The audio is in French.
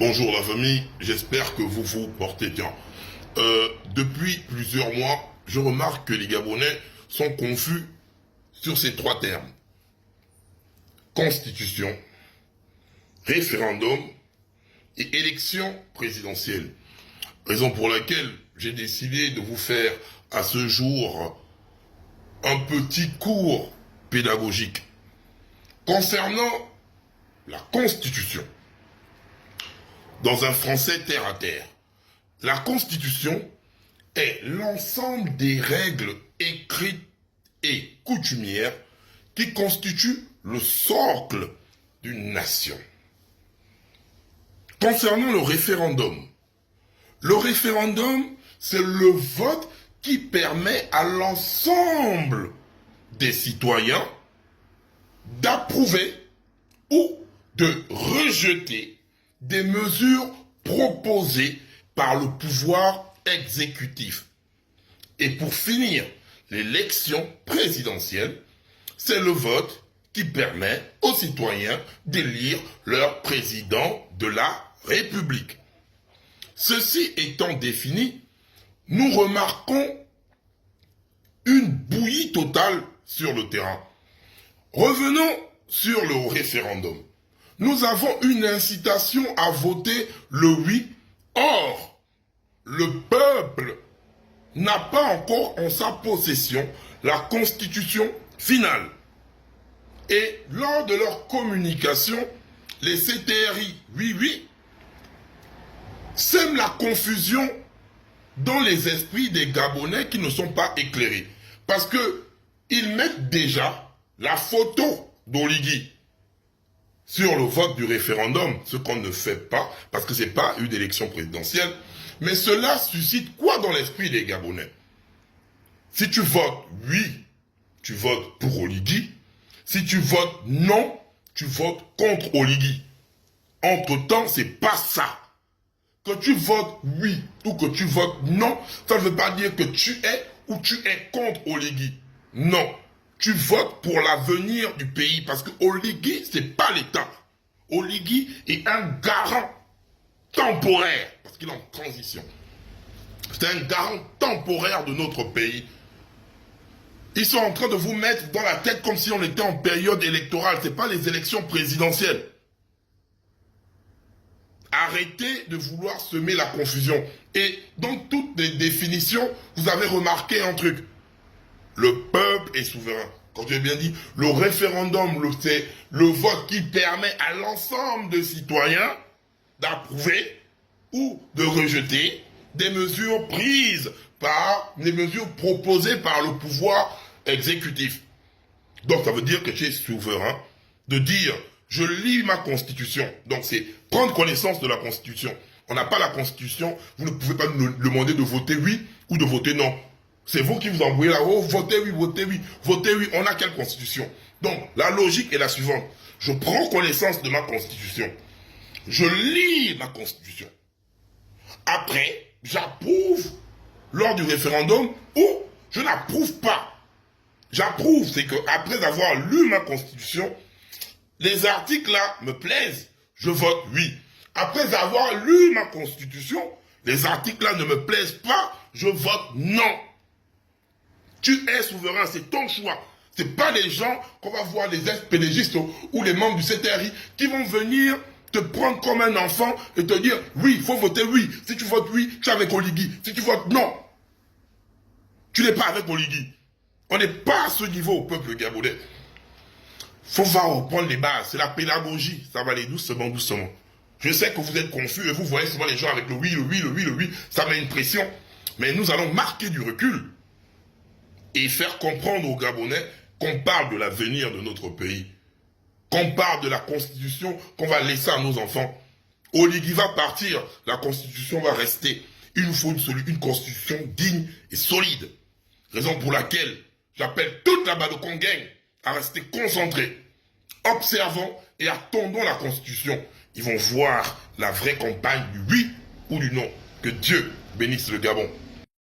Bonjour la famille, j'espère que vous vous portez bien. Depuis plusieurs mois, je remarque que les Gabonais sont confus sur ces trois termes. Constitution, référendum et élection présidentielle. Raison pour laquelle j'ai décidé de vous faire à ce jour un petit cours pédagogique concernant la Constitution. Dans un français terre à terre, la Constitution est l'ensemble des règles écrites et coutumières qui constituent le socle d'une nation. Concernant le référendum, c'est le vote qui permet à l'ensemble des citoyens d'approuver ou de rejeter des mesures proposées par le pouvoir exécutif. Et pour finir, l'élection présidentielle, c'est le vote qui permet aux citoyens d'élire leur président de la République. Ceci étant défini, nous remarquons une bouillie totale sur le terrain. Revenons sur le référendum. Nous avons une incitation à voter le oui. Or, le peuple n'a pas encore en sa possession la constitution finale. Et lors de leur communication, les CTRI oui sèment la confusion dans les esprits des Gabonais qui ne sont pas éclairés. Parce que ils mettent déjà la photo d'Oligui sur le vote du référendum, ce qu'on ne fait pas, parce que ce n'est pas une élection présidentielle. Mais cela suscite quoi dans l'esprit des Gabonais? Si tu votes oui, tu votes pour Oligui. Si tu votes non, tu votes contre Oligui. Entre-temps, c'est pas ça. Que tu votes oui ou que tu votes non, ça ne veut pas dire que tu es ou tu es contre Oligui. Non. Tu votes pour l'avenir du pays parce que Oligui, ce n'est pas l'État. Oligui est un garant temporaire parce qu'il est en transition. C'est un garant temporaire de notre pays. Ils sont en train de vous mettre dans la tête comme si on était en période électorale. Ce n'est pas les élections présidentielles. Arrêtez de vouloir semer la confusion. Et dans toutes les définitions, vous avez remarqué un truc. Le peuple est souverain. Quand tu as bien dit, le référendum, c'est le vote qui permet à l'ensemble des citoyens d'approuver ou de rejeter des mesures prises des mesures proposées par le pouvoir exécutif. Donc ça veut dire que tu es souverain de dire, je lis ma constitution. Donc c'est prendre connaissance de la constitution. On n'a pas la constitution, vous ne pouvez pas nous demander de voter oui ou de voter non. C'est vous qui vous envoyez là-haut, votez oui, votez oui, votez oui. On a quelle constitution? Donc, la logique est la suivante. Je prends connaissance de ma constitution. Je lis ma constitution. Après, j'approuve lors du référendum ou je n'approuve pas. J'approuve, c'est qu'après avoir lu ma constitution, les articles là me plaisent, je vote oui. Après avoir lu ma constitution, les articles là ne me plaisent pas, je vote non. Tu es souverain, c'est ton choix. Ce n'est pas les gens qu'on va voir, les ex-pédégistes ou les membres du CTRI qui vont venir te prendre comme un enfant et te dire oui, il faut voter oui. Si tu votes oui, tu es avec Oligui. Si tu votes non, tu n'es pas avec Oligui. On n'est pas à ce niveau au peuple gabonais. Il faut reprendre les bases. C'est la pédagogie. Ça va aller doucement, doucement. Je sais que vous êtes confus et vous voyez souvent les gens avec le oui, le oui, le oui, le oui. Ça met une pression. Mais nous allons marquer du recul et faire comprendre aux Gabonais qu'on parle de l'avenir de notre pays, qu'on parle de la constitution qu'on va laisser à nos enfants. Oligui va partir, la constitution va rester. Il nous faut une constitution digne et solide. Raison pour laquelle j'appelle toute la Bado-Congaine à rester concentrés. Observons et attendons la constitution. Ils vont voir la vraie campagne du oui ou du non. Que Dieu bénisse le Gabon.